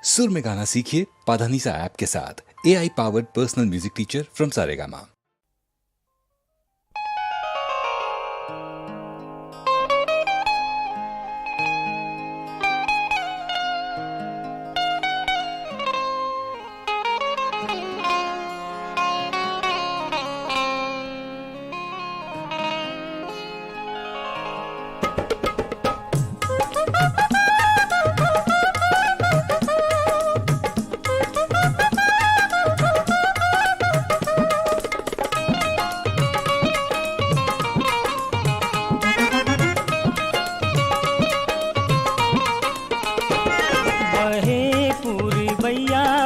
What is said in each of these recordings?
सुर में गाना सीखिए पाधानीसा ऐप के साथ। AI powered personal music teacher from Saregama.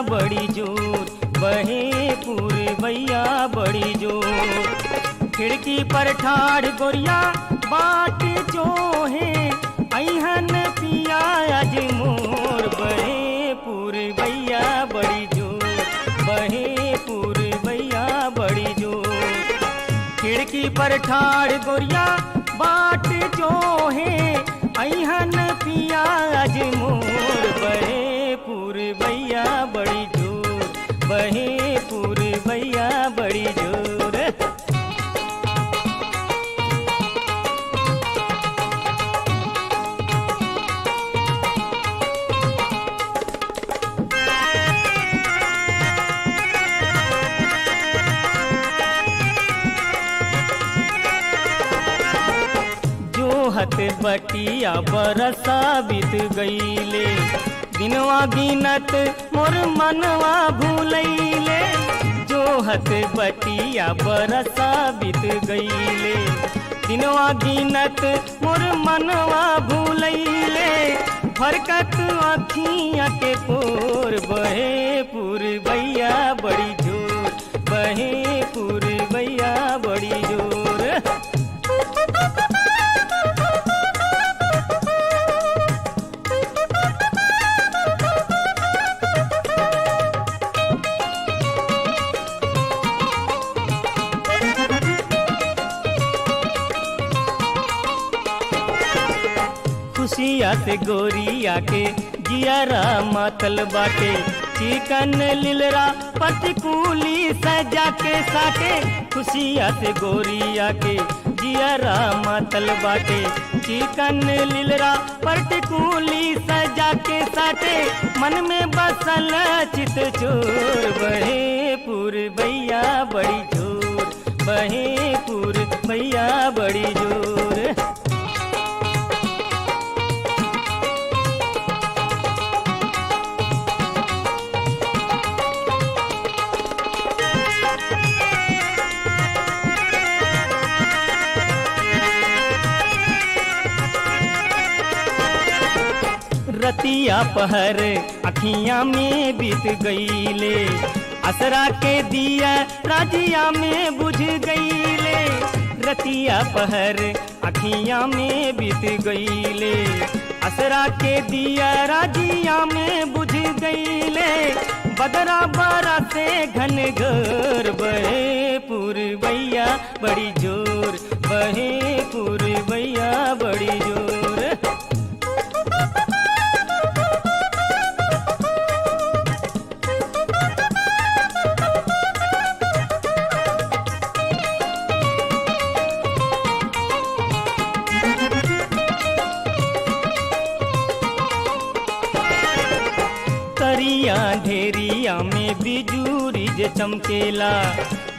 बड़ी जोर बहे पूरबैया बड़ी जोर। खिड़की पर ठाड़ गोरिया बाट जो है अहन पिया आज मोर। बहे पूरबैया बड़ी जोर बहे पूरबैया बड़ी जोर। खिड़की पर ठाड़ गोरिया बाट जो है अहन पिया आज मोर। बहे पूरबैया बड़ी जोर बहे पूरबैया बड़ी जोर। जो हत बटिया बरसा बीत गईले दिनवा गिनत मोर मनवा भूलैले। जो हत बटिया बरसा बीत गईले दिनवा गिनत मोर मनवा भूलैले। फरकत अखियाँ के पोर। बहे पूरबैया बड़ी जोर बहे पूरबैया बड़ी जोर। खुशिया से गोरिया के जियारा मातल बाटे। चिकन लिलरा पटकूली सजा के साटे। खुशिया से गोरिया के जियारा मातल बाटे। चिकन लिलरा पटकूली सजा के साटे। मन में बसल चित चोर। बहे पूरबैया बड़ी जोर बहे पूरबैया बड़ी जोर। रतिया पहर अखियाँ में बीत गईले। असरा के दिया राजिया में बुझ गईले। रतिया पहर अखियाँ में बीत गईले। असरा के दिया राजिया में बुझ गईले। बदरा बारा से घन घर। बहे पूरबैया बड़ी जोर बहे पूरबैया बड़ी जोर। करिया ढेरिया में बिजूरी जे चमकेला।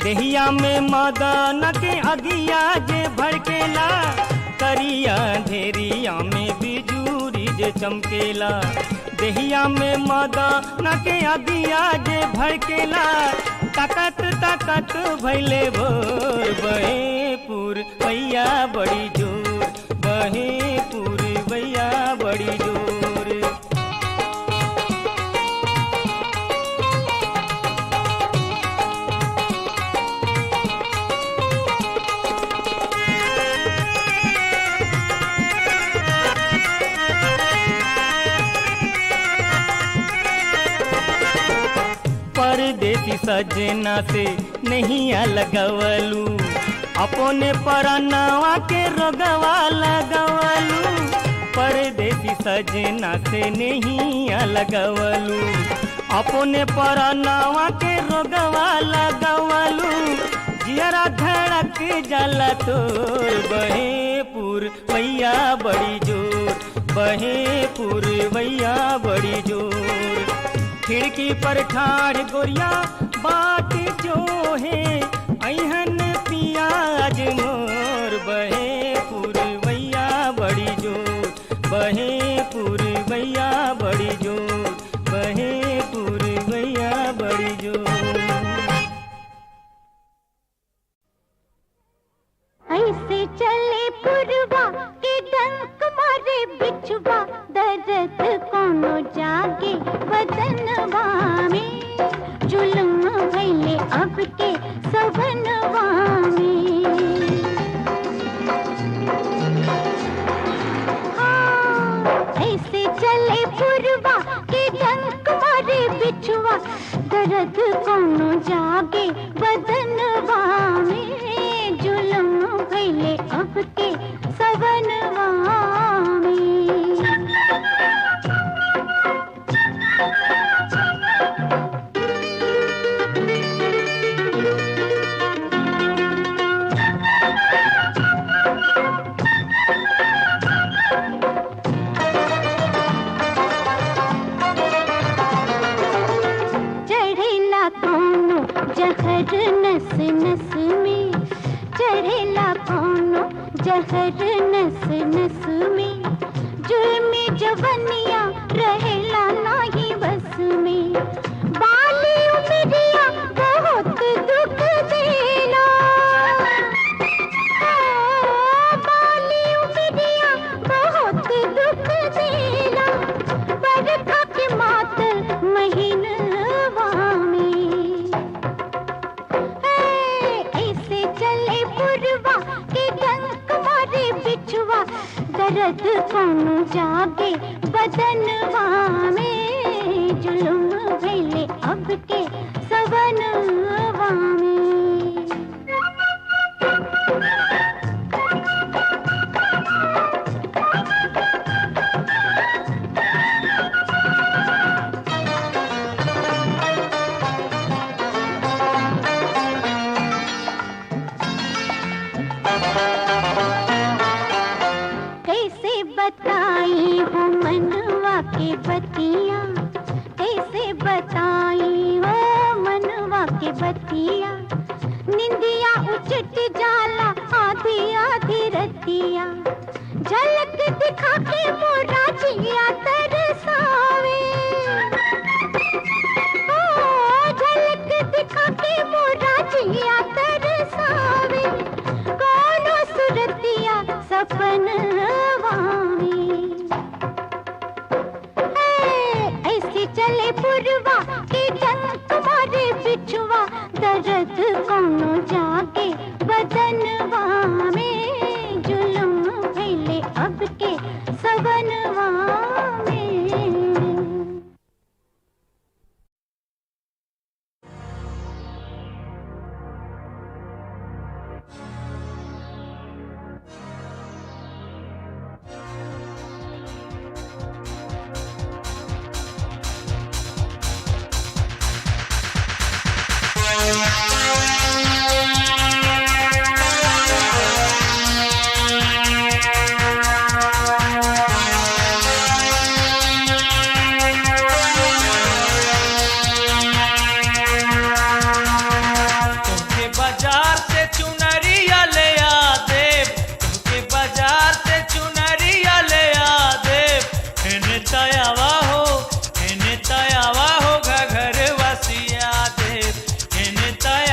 देहिया में मदन के अगिया जे भड़केला। करिया ढेरिया में बिजूरी जे चमकेला। देहिया में मदन के अगिया जे भड़केला। ताकत ताकत भैले भोर। बहे पूरबैया बड़ी जोर बहे पूरबैया बड़ी जोर। परदेसी सजना से नहीं लगवलू। अपने परनवा के रोगवा लगवलू। परदेसी सजना से नहीं लगवलू, अपने परनावा के रोगवा लगवलू, जियरा धड़क जाला तोर, बहे पुरवैया बड़ी जोर, बहे पुरवैया बड़ी जोर। खिड़की पर ठाड़ गोरिया बाट जो है अहन पियाज मोर, बहे पुरवैया बड़ी जोर, बहे पुरवैया बड़ी जोर, बहे पुरवैया बड़ी जोर। ऐसे चले पुरवा के डंक मारे बिछुआ, दर्द कोनो जागे बदनवा में, जुल्म भइले अब के सवनवा में। हाँ, ऐसे चले पुरवा के डंक मारे बिछुआ, दर्द कोनो जागे बदनवा में, जुल्म भइले अब के सवनवा में। चढ़ेला कोनो जहर नस नस में, चढ़ेला कोनो जहर नस नस में, जुल्मी जवनिया रहेला नाही बस में, बाली उमरिया बहुत दुख देला, बाली उमरिया बहुत दुख देला, बरखा के मातल महीनवा में। ऐसे चले पुरवा के डंक मारे बिछुआ, दर्द कोनो जागे बदनवा में, जुल्म भइले अब के सवनवा में। कैसे बताई हो मनवा के बतिया, कैसे बताई हो मनवा के बतिया, निंदिया उचट जाला आधी आधी रतिया, झलक दिखा के मोरा जिया तरसावे, झलक दिखा के मोरा जिया तरसावे, कोनो सुरतिया सपनवा में। ऐसे चले पुरवा के डंक मारे बिछुआ, दर्द कोनो जागे बदनवा में, जुल्म भइले अब के सवनवा में। तयावा हो घघर वसिया देव, इन तया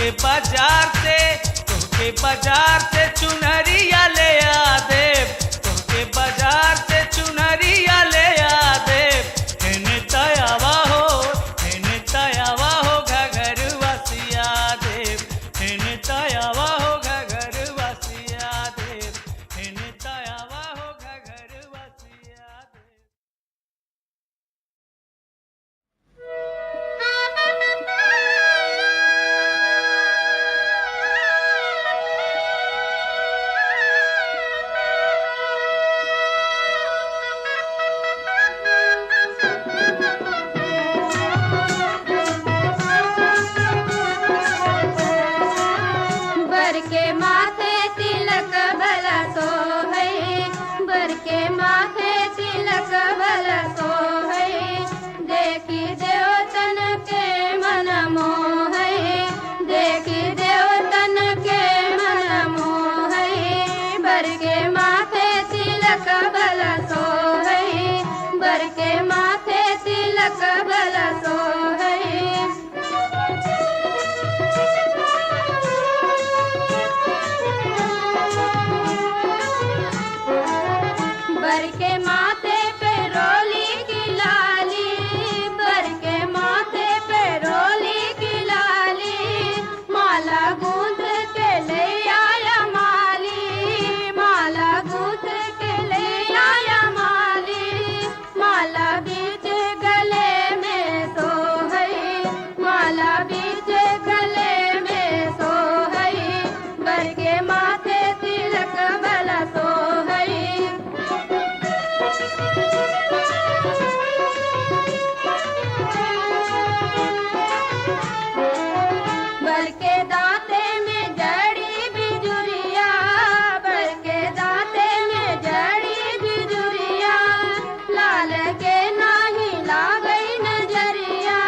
तोहके बाजार से चुनरिया ले आ देव, तोहके बाजार से चुनरिया ले आ देव। हेने तयावा हो घघर वसिया देव, हेने तयावा हो घघर वसिया देव, हेने तयावा हो घघर वसिया देव। बर के माथे तिलक भला सो है, बर के माथे तिलक भला सो है। देखी देवतन के मन मोह है, देखी देवतन के मन मोह है। बर के माथे तिलक भला सो है, बर के माथे तिलक भला सो है। बर के माथे पे रोली की लाली, बर के माथे पे रोली की लाली। माला गूंथ के ले आया माली, माला गूंथ के ले आया माली। माला बीच गले में सो है, माला बीच गले में सो है। बर के माथे तिलक भला सो है। बर के दांते में जड़ी बिजुरिया, बर के दांते में जड़ी बिजुरिया। लाल के नाही लागई नजरिया,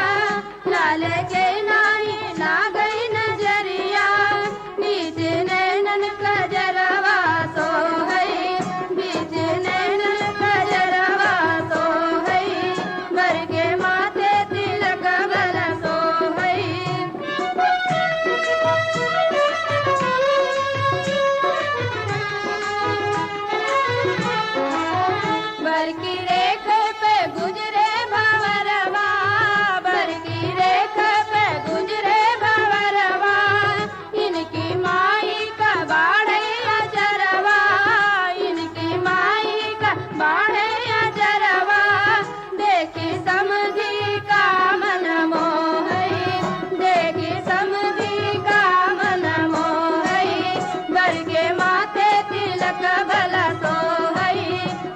लाल के नाही लागई नजरिया। बीच नैनन कजरवा सो है, बीच नैनन कजरवा सो है। बर के माथे तिलक भला सो है। बर की रेख पे गुजरे भंवरवा, बर की रेख पे गुजरे भंवरवा। इनकी माई का बाढ़े अजरवा, इनकी माई का बाढ़े अजरवा। देखी समझी का मन मोह है, देखी समझी का मन मोह है। बर के माथे तिलक भला सो है,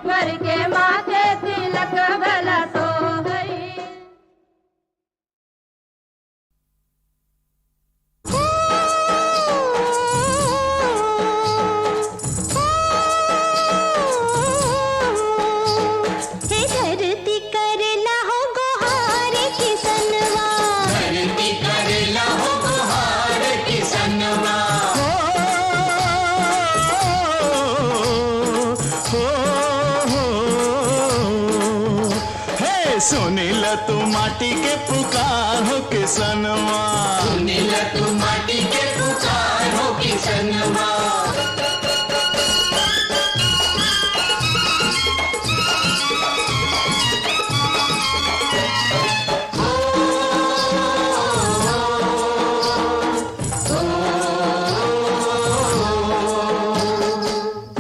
बर के माथे तिलक भला सो है। हे धरती करला हो गोहार किसनवा, धरती करला हो गोहार किसनवा। हे सुनील तू माटी के पुकार हो किसनवा, सुनील तू माटी के पुकार हो किसनवा।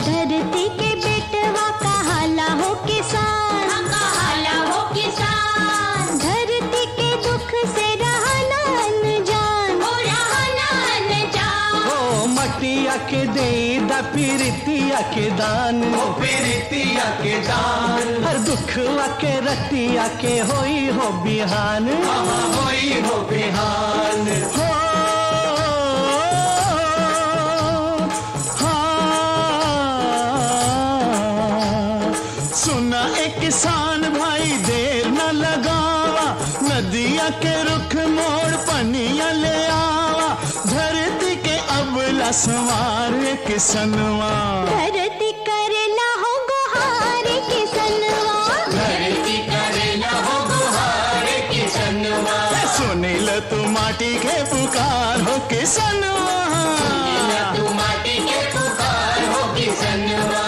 धरती के बेटवा कहाला हो किसान, कहाला हो किसान। धरती के दुख से रहना अनजान, हो रहना अनजान। ओ मटिया के दे दा पीरितिया के दान, ओ पीरितिया के दान, हर दुखवा के रतिया के होई हो बिहान। कहाँ होई हो बिहान। हो हाँ, सुना ए किसान भाई देर न लगावा, नदिया के रुख मोड़ पनिया ले आवा। धरती के अबला सवार किसनवा, धरती करला हो गोहार किसनवा, धरती करला हो गुहार किसनवा। सुनील तू माटी के पुकार हो किस किसनवा। तू माटी के पुकार हो किसनवा।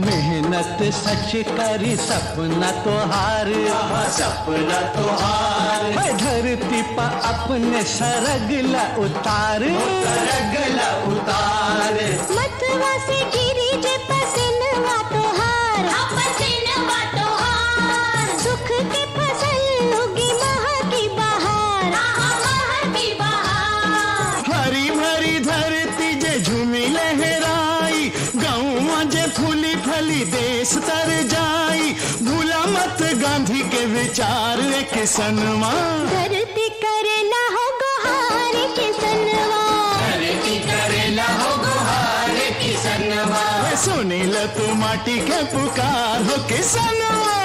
मेहनत सच करी सपना तोहार, सपना तोहार मैं धरती पा अपने सरगला उतार, रगला उतार। मतवा से गिरी जे पसनवा तोहार, पसनवा तोहार। सुख के फसल उगी महा की बहार, महा की बहार। हरी भरी धरती जे झूमी लहराई, गाँव जे फूली फली देश तर जाई। भूला मत गांधी के विचार रे किसनवा। धरती करेला हो गुहार किसनवा, धरती करेला हो गुहार किसनवा। सुनील तू माटी के पुकार हो किसनवा।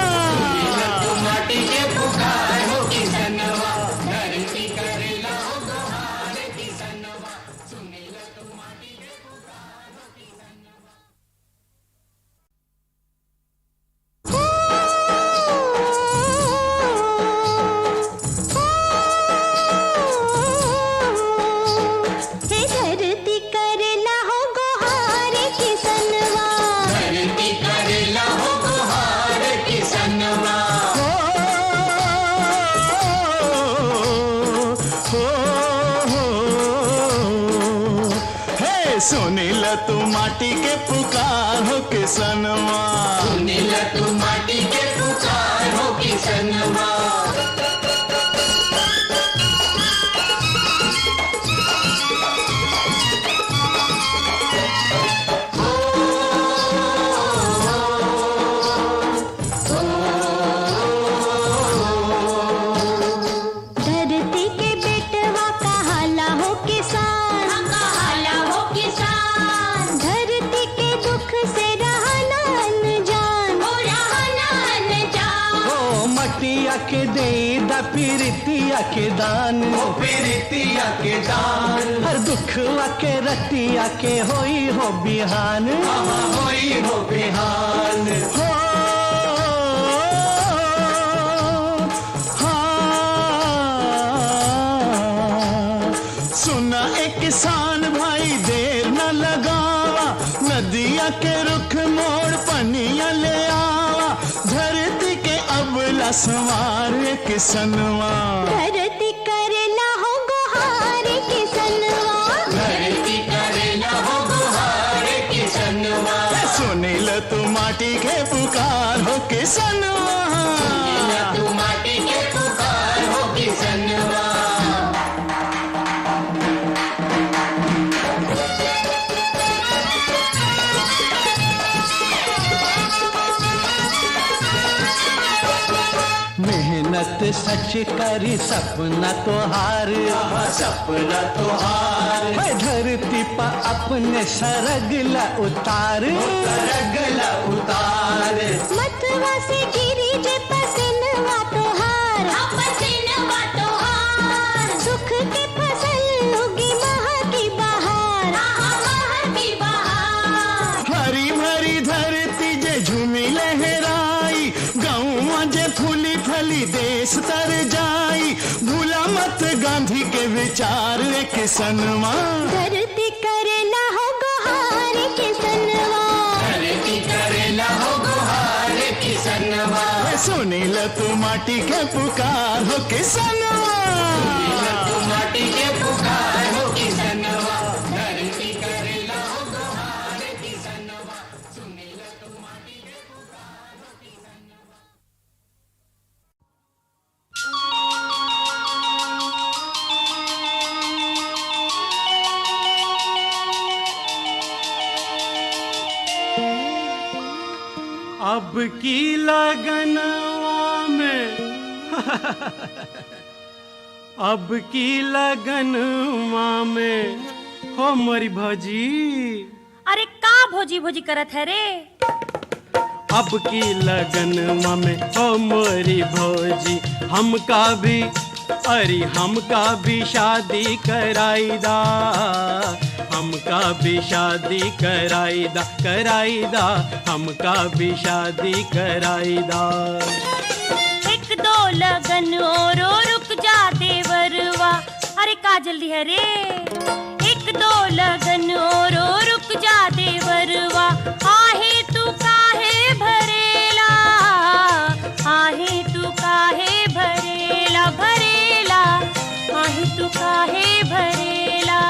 तू माटी के पुकार हो किसनवा। धरती करेला हो गुहार किसनवा। सुनील तू माटी के पुकार हो किसनवा। हे धरती करेला हो गुहार किसनवा, धरती करेला हो गुहार किसनवा। हे सुनील तू माटी के पुकार हो किसनवा। सुनील तू माटी के पुकार हो किसनवा। धरती के बेटवा कहाला हो किसान, कहाला हो किसान। धरती के दुख से रहना अनजान, हो रहना अनजान। ओ मटिया के दे दा पीरितिया के दान, पीरितिया के दान हर दुखवा के रतिया के होई हो बिहान, होई हो बिहान। हो हाँ। सुना एक किसान भाई देर न लगावा, नदिया के रुख मोड़ पनिया ले आवा। धरती के अबला सवार किसनवा। धरती करेला हो गुहार किसनवा, धरती करेला हो गुहार किसनवा। सुनील तू माटी के पुकार हो किसनवा। तू माटी के पुकार हो किसनवा। मेहनत सच करी सपना तोहार, सपना तोहार मैं धरती पा अपने सरगला उतार, रगला उतार। मतवा से गिरी जे पसनवा तोहार, पसनवा तोहार। सुख के फसल उगी महा की बहार, महा की बहार। हरी भरी धरती जे झूमी लहराई, गाँव जे फूली फली देश तर जाई। भूला मत गांधी के विचार रे किसनवा। धरती करेला हो गुहार किसनवा, धरती करेला हो गुहार किसनवा। सुनील तू माटी के पुकार हो किसनवा। तू माटी के पुकार हो किसनवा। धरती करेला हो गुहार किसनवा। सुनील तू माटी के पुकार हो किसनवा। अब की लगनवा में अब की लगनवा में हो मोरी भौजी। अरे का भोजी भोजी करत है रे? अब की लगनवा में हो मोरी भौजी, हमका भी अरे हमका भी शादी कराई दा, हमका भी शादी कराईदा कराईदा, हमका भी शादी कराईदा। एक दो लगन और रुक जा देवरवा, अरे का जल्दी है रे। एक दो लगन और रुक जा देवरवा, आहे तू काहे भरेला, आहे तू काहे भरेला भरेला, आहे तू काहे भरेला।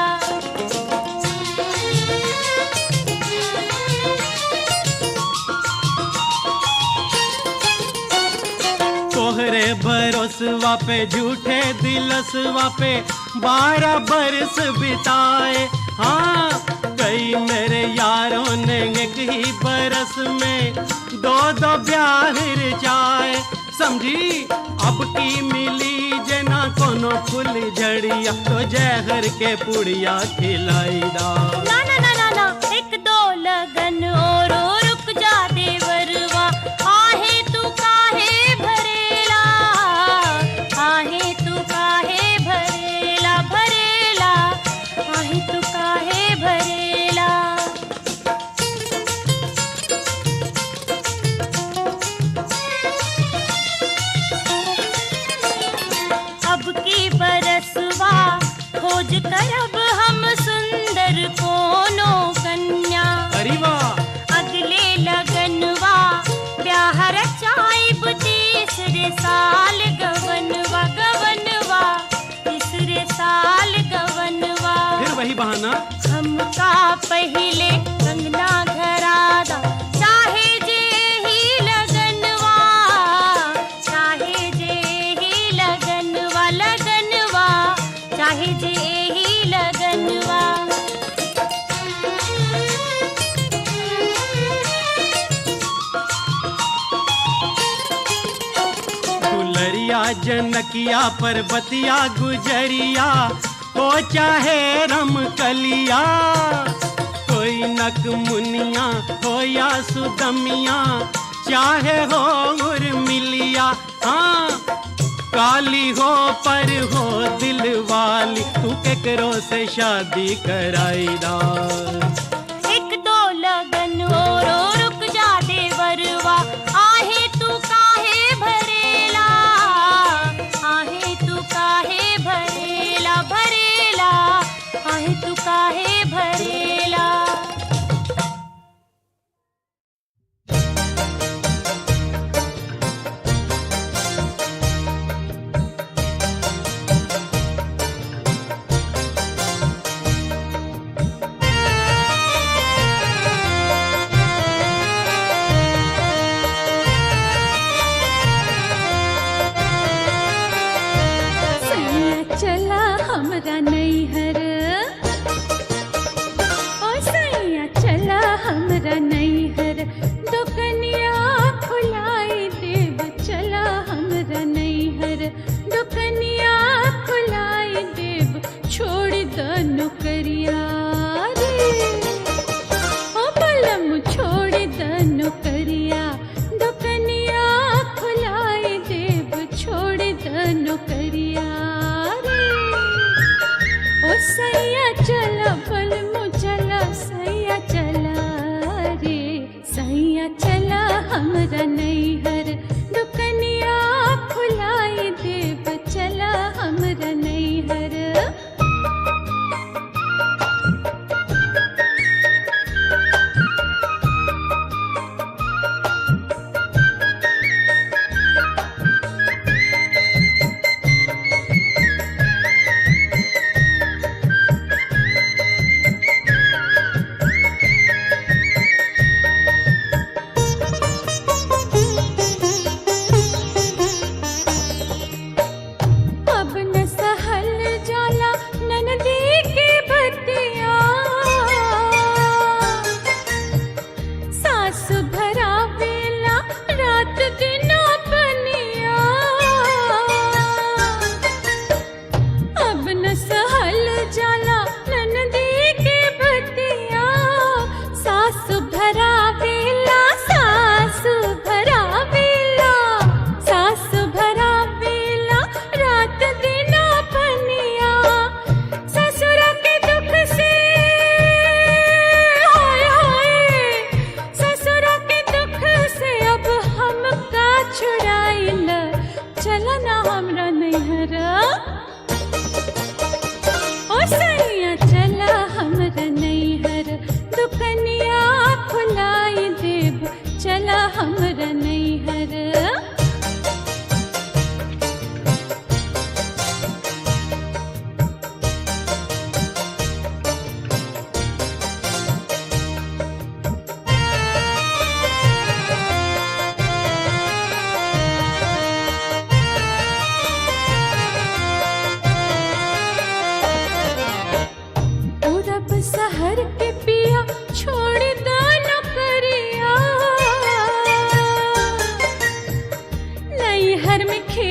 तोहरे भरोसवा पे झूठे दिलसवा पे 12 बरस बिताए। हाँ, कई मेरे यारों ने एक ही बरस में 2-2 ब्याह रचाए। समझी अब की मिली जना कोनो फूल झड़िया, तो जहर के पुड़िया खिलाईदा। ना ना ना ना ना, एक दो लगन और रुक जा देवरवा, आहे तू काहे भरेला, आहे तू काहे भरेला भरेला, आहे तू काहे भरेला। अब की बरसवा खोज करब हम सुंदर कोनो कन्या। अरे वाह, अगले लगनवा ब्याह रचाइब तीसरे साल गवनवा गवनवा, तीसरे साल गवनवा। फिर वही बहाना। हमका पहिले कंगना घरादा, चाहे जे ही लगनवा, चाहे जे ही लगनवा लगनवा, चाहे जे ही लगनवा। दुलरिया जनकिया पर्वतिया गुजरिया, हो चाहे रमकलिया, कोई नक मुनिया हो या सुदमिया, चाहे हो उर्मिलिया। हाँ, काली हो पर हो दिल वाली, तू केकरो से शादी कराईदा। एक दो लगन और रुक जा देवरवा, आहे तू काहे भरेला, आहे तू काहे भरेला भरेला, आहे तू काहे भरेला। सैया चला हमरा नैहर, ओ सैया चला हमरा नैहर, दुकनिया खुलाई देव चला हमरा नैहर, दुकनिया खुलाई देव, छोड़ द नौकरिया रे, ओ बलम छोड़ द नौकरिया, दुकनिया खुलाई देव, छोड़ द नौकरिया रे। ओ सैया चला बलमु चला, सैया चला रे, सैया चला हमरा नैहर, दुकनिया खुलाई देव, चला हमरा नैहर।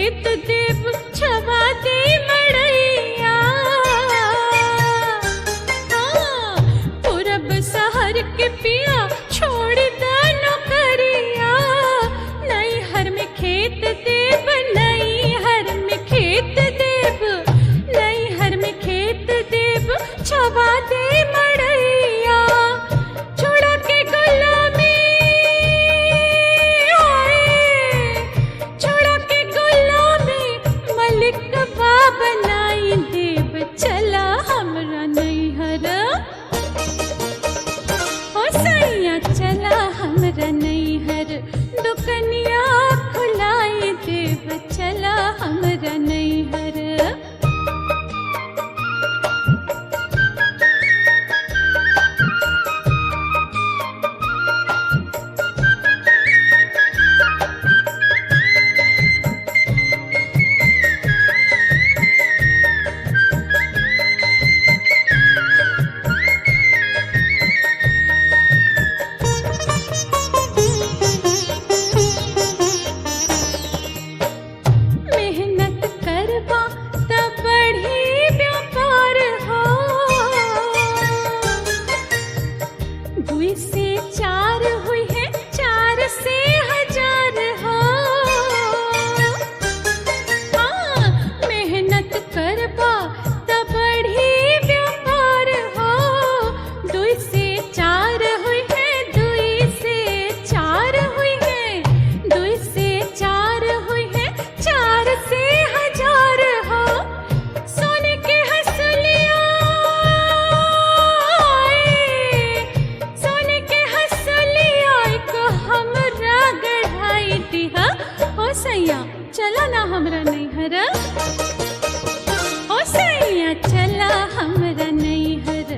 खेत देव छवा दे मड़ैया। हाँ, पूरब सहर के पिया छोड़ दानो करिया। नैहर में खेत देव, नैहर में खेत देव, नैहर में खेत देव छवा दे मड़ैया। छोड़ा के गुलामी, छोड़ा के गुलामी, मलिक बनाई देव चला हमरा नैहर। ओ सैया चला हमरा नैहर, दुकनिया खुलाई देव चला हमरा नैहर। मेहनत करबा तब बढ़ी व्यापार हो। 2 से 4 हुई है, 4 से 1000 हो। हाँ, मेहनत करबा तब बढ़ी व्यापार हो। 2 से 4 हुई है, 2 से 4 हुई है, 2 से 4 हुई है, 4 से 1000 हो। सोने के हंसुलिया, सोने के हंसुलिया को हमरा गढ़ाई दिहा। ओ सैया चला ना हमरा नैहर। ओ सैया चला हमरा नैहर,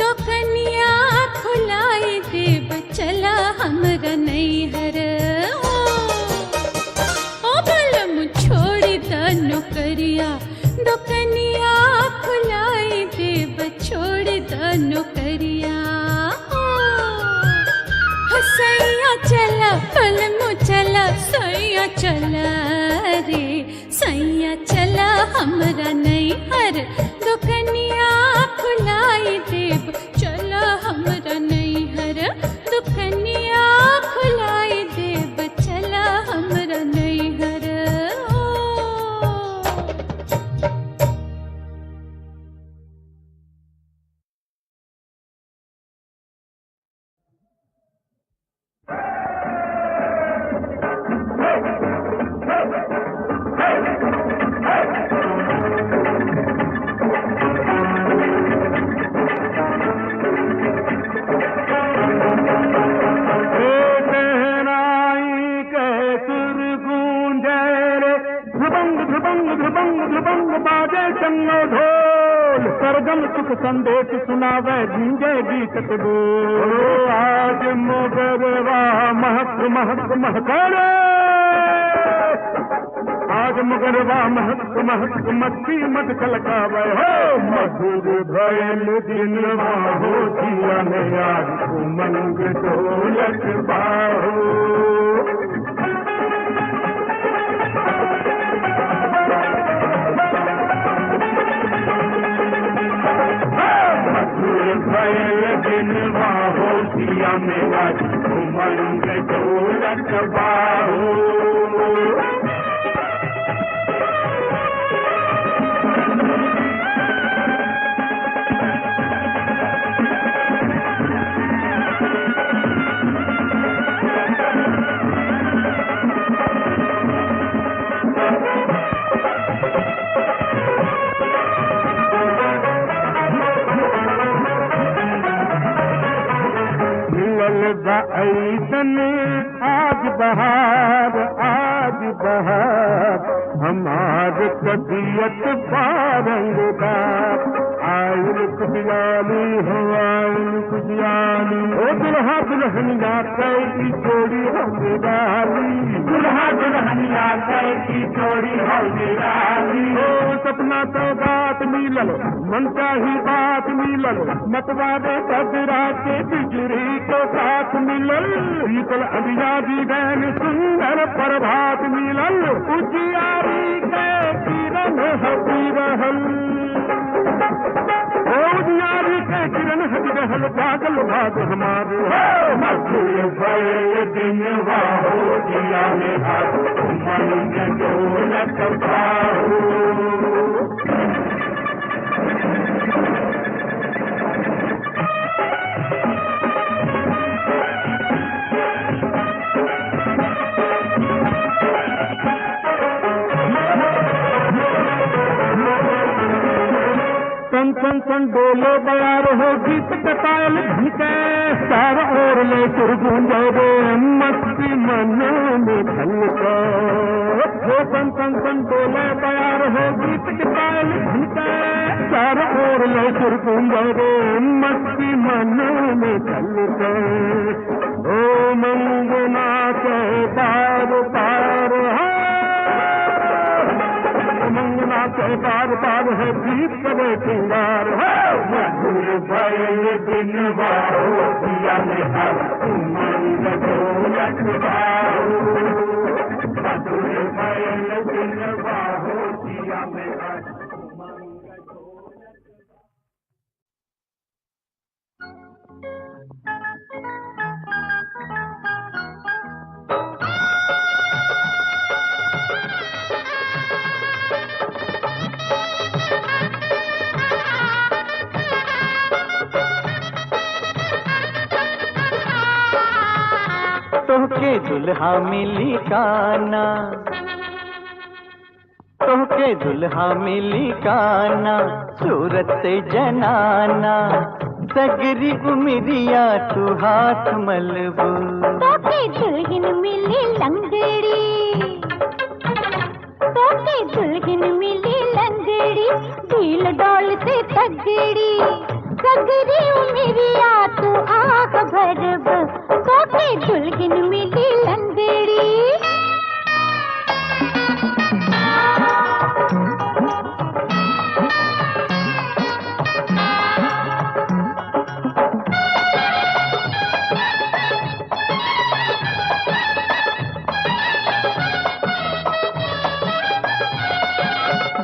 दुकनिया खुलाई देव चला हमरा नैहर। ओ बलम छोड़ दनो करिया, दुकनिया खुलाई देव छोड़ दनो करिया। हो सैया चला बलम चला, सैया चला रे, सैया चला हमरा नैहर, दुकनिया खुलाई देव चला हमरा नैहर, दुकनिया खुलाई देव चला हमरा नैहर। सरगम सुख संदेश सुनावे गूंजे गीत बोल। आज मोगरवा महक महक महकारे, आज मोगरवा महक महक मच्छी मत कलकावे हो। मधुर भयल दिनवा हो जिया ने आज उमंग ढोलक बाहो। भयल दिनवा हो जिया में आज उमंग ढोलक बाहो। ऐसन आज बहार, आज बहार हमार तबीयत पारंगदार। आयल खुशहाली हो आयल खुशहाली ओ दुल्हा दुल्हनिया कैसी जोड़ी हो निराली दुल्हा दुल्हनिया कैसी जोड़ी हो निराली ओ सपना तो बात मिलल मन चाही बात मिलल मतवादे कदरा के बिजली को साथ मिलल शीतल अभियाजी गैन सुंदर प्रभात मिलल उजियारी के किरण हसी रहल उजियारी के किरण हसी रहल पागल भाग हमारे मधुर भय दिन वाहो जिया में हाथ मन डोलत पाओ सन डोलो बयार हो गीत कतायल भीते चार ओर ले सुर गूंजे रे मस्ती मन में खलका हो सन डोलो बयार हो गीत कतायल भीते चार ओर ले सुर गूंजे रे मस्ती मन में खलका ओ मंगना के पार पार मंगना के बार बार है गीत करे सिंगार मधुर भय दिन बाहो दिया में हर उमंग ढोलक बाहो मधुर भय दिन बाहो दिया में हर उमंग ढोलक तोहके दुल्हा मिली काना तोहके दुल्हा मिली काना सूरत से जनाना सगरी उमरिया तू हाथ मलबू तोके दुल्हन मिली लंगड़ी तोके दुल्हन मिली लंगड़ी ढील डोल से तगड़ी सगरी उमरिया तू आँख भरब तोके दुल्हन मिली लंगड़ी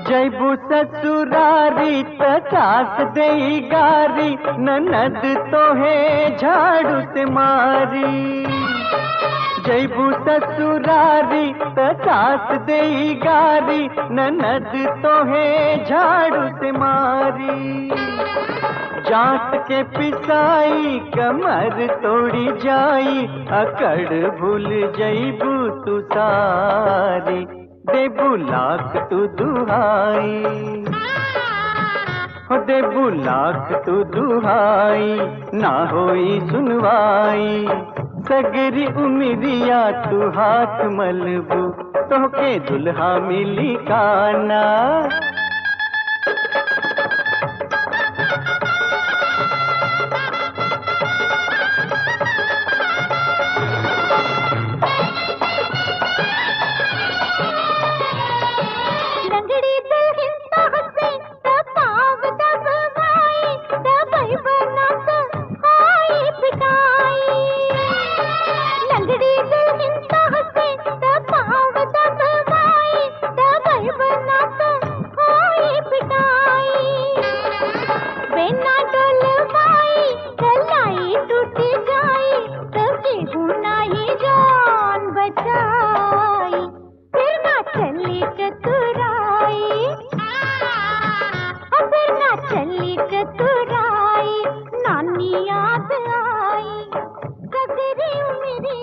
जैबू ससुरारी त सास देई गारी ननद तोहे झाड़ू से मारी जैबू ससुरारी त सास देई गारी ननद तोहे झाड़ू से मारी जात के पिसाई कमर तोड़ी जाई अकड़ भूल जैबू तू सारी देबू लाख तू दुहाई हो देबू लाख तू दुहाई ना होई सुनवाई सगरी उमरिया तू हाथ मलबू तोहके दुल्हा मिली काना चली चतुराई नानी याद आई कदरी मेरी